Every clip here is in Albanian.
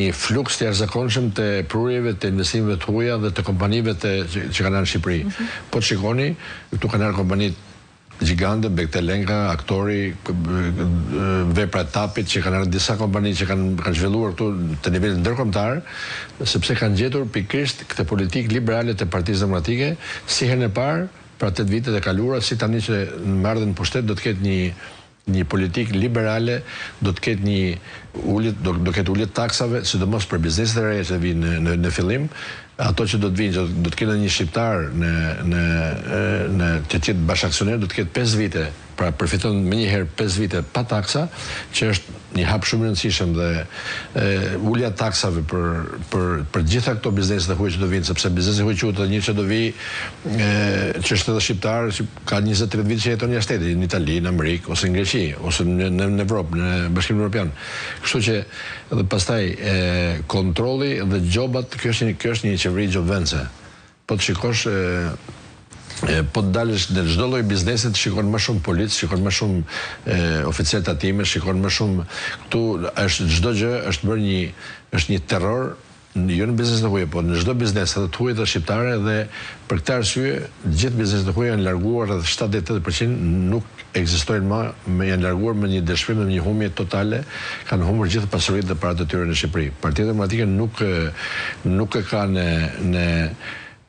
një fluks të jashtëzakonshëm të prurjeve, të investimeve të huaja dhe të kompanive që kanë në Shqipëri. Po të shikoni, këtu kanë ardhur kompanitë gjigante, Bektelenka, Aktori, Vepra Tapit, që kanë ardhur disa kompani që kanë zhvilluar këtu të nivelit ndërkombëtar, sepse kanë gjetur pikërisht këtë politikë liberale të Partisë Demokratike, si herën e parë për 8 vitet e kaluara, si tani që në ardhen në pushtet do të ketë një politikë liberale, do të ketë ulje taksave, sidomos për bizneset e reja që vinë në fillim, ato që do të vinë, do të ketë një shqiptar në të qetë bashkaksioner, do të ketë 5 vite, pra përfiton me njëherë 5 vite pa taksa, që është një hap shumë i rëndësishëm dhe ulja taksave për gjitha këto bizneset e huaj që do vinë, sepse biznesi huaj quhet një që do vi që është edhe shqiptar, që ka 20-30 vite që jeton jashtë shtetit, në Itali, në Amerikë, ose në Greqi, ose në Evropë, në Bashkimin Evropian. Kështu që edhe pastaj kontrolli dhe gjobat, kjo është një qeveri gjobvense. Po të shikosh po të dalësh në çdo lloj biznesi, shikon më shumë policë, shikon më shumë oficer tatime, shikon më shumë këtu është çdo gjë është bërë një terror, jo në biznesin e huaj, po në çdo biznes, edhe të huaj dhe shqiptare, dhe për këtë arsye gjithë bizneset e huaja janë larguar, edhe 70-80% nuk ekzistojnë më, janë larguar me një dëshpërim dhe një humje totale, kanë humbur gjithë pasuritë dhe paratë e tyre në Shqipëri. Partia Demokratike nuk e ka në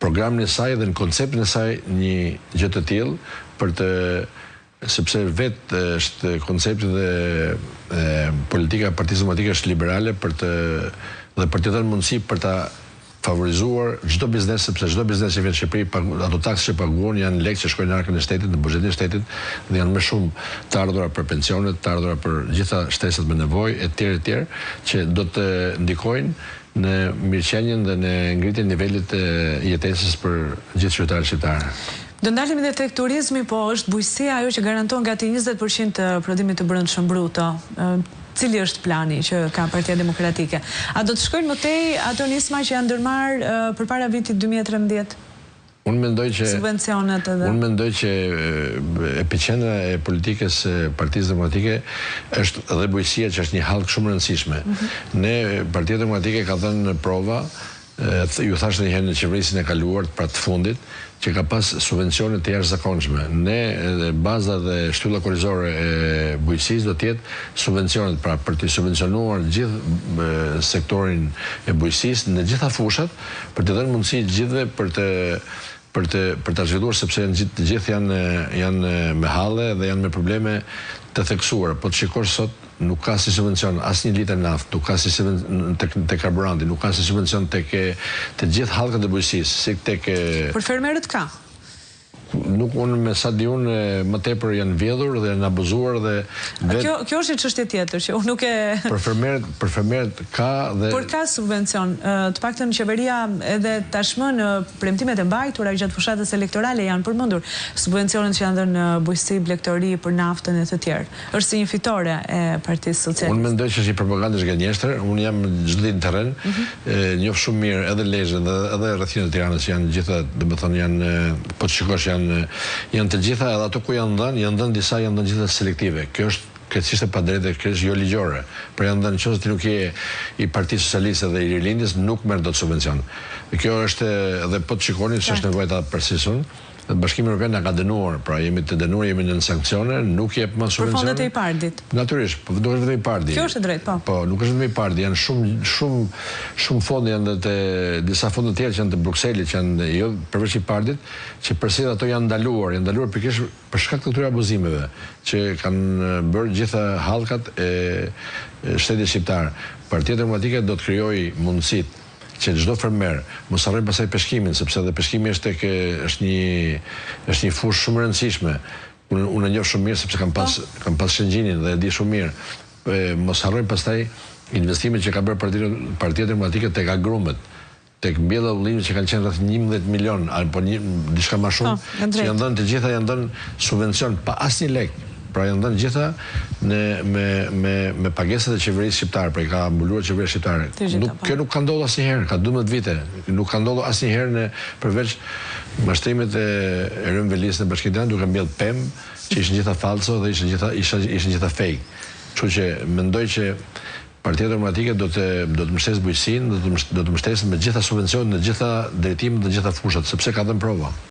programin e saj dhe në konceptin e saj një gjë të tillë sepse vetë është koncepti dhe politika e Partisë Demokratike është liberale dhe për të dhënë mundësi për ta favorizuar çdo biznes, sepse çdo biznes që vjen në Shqipëri, ato taksë që paguon janë lekë që shkojnë në arkën e shtetit, në buxhetin e shtetit, dhe janë më shumë të ardhura për pensionet, të ardhura për gjitha shtresat me nevojë etj, që do të ndikojnë në mirëqenien dhe në ngritjen e nivelit të jetesës për gjithë qytetarët shqiptarë. Do ndalemi edhe tek turizmi, po është bujqësia ajo që garanton gati 20% të prodhimit të brendshëm bruto. Cili është plani që ka Partia Demokratike? A do të shkojnë më tej ato nisma që janë ndërmarrë përpara vitit 2013? Unë mendoj që epicendra e politikës së Partisë Demokratike është dhe bujqësia, që është një hallk shumë e rëndësishme. Ne, Partia Demokratike ka dhënë prova, ju thashë një herë në qeverisin e kaluar, pra të fundit, që ka pas subvencione të jashtëzakonshme. Ne, baza dhe shtylla korrizore e bujqësisë do të jetë subvencionet, pra për të subvencionuar gjithë sektorin e bujqësisë në gjitha fushat, për të dhënë mundësi gjithëve për ta zhvilluar, sepse të gjithë janë me halle dhe janë me probleme të theksuara. Po të shikosh sot, nuk ka si subvencion asnjë litër naftë, nuk ka si subvencion te karburanti, nuk ka si subvencion te gjithë hallkat e bujqësisë, si tek për fermerët ka. Nuk unë me sa di unë më tepër janë vjedhur dhe janë abuzuar dhe kjo është një çështje tjetër që unë nuk e për fermerët ka dhe por ka subvencion. Të paktën qeveria edhe tashmë në premtimet e mbajtura gjatë fushatës elektorale janë përmendur subvencionet që janë dhënë në bujqësi, blegtori, për naftën e të tjerë. Është si një fitore e Partisë Socialiste. Unë mendoj që është një propagandë gënjeshtër. Unë jam çdo ditë në terren, njoh shumë mirë edhe Lezhën edhe rrethinat e Tiranës, janë gjitha, domethënë janë, po të shikosh janë të gjitha, edhe ato ku janë dhënë disa, janë dhënë gjitha selektive. Kjo është krejtësisht e padrejtë, kjo është jo ligjore. Por janë dhënë nëse ti nuk je i Partisë Socialiste dhe i Rilindjes, nuk merr dot subvencion. Kjo është, edhe po të shikoni se është nevojë ta përsërisun. Bashkimi Evropian na ka dënuar, pra jemi të dënuar, jemi në sankcione, nuk jep më subvencione. Për fondet e IPARD-it. Natyrisht, po nuk është vetëm IPARD-i. Kjo është drejt, po. Po, nuk është vetëm IPARD-i, janë shumë fonde, janë të disa fonde tjerë që janë të Brukselit, që janë jo përveç IPARD-it, që përsëri ato janë ndaluar pikërisht për shkak të këtyre abuzimeve që kanë bërë gjitha hallkat e shtetit shqiptar. Partia Demokratike do të krijojë mundësitë që çdo fermer mos harrojë pasaj peshkimin, sepse edhe peshkimi është një fushë shumë e rëndësishme. Unë e njoh shumë mirë sepse kam pas shëngjinin dhe e di shumë mirë. Mos harrojë pastaj investimet që ka bërë Partia Demokratike tek agrumet, tek mbjellja ullimit që kanë qenë rreth 11 milion, apo diçka më shumë, që janë dhënë të gjitha, janë dhënë subvencion pa asnjë lek. Pra janë dhënë gjitha me pagesat e qeverisë shqiptare, pra i ka mbuluar qeveria shqiptare. Kjo nuk ka ndodhur asnjëherë, ka 12 vite. Nuk ka ndodhur asnjëherë përveç mashtrimet e Rëm Velisë në Bashkinë Time, duke mbjell pemë, që ishin gjitha falso dhe ishin gjitha fake. Kështu që mendoj që Partia Demokratike do të mbështesë bujqësinë, do të mbështesë me gjitha subvencionet, në gjitha drejtimet, në gjitha fushat, sepse ka dhënë prova.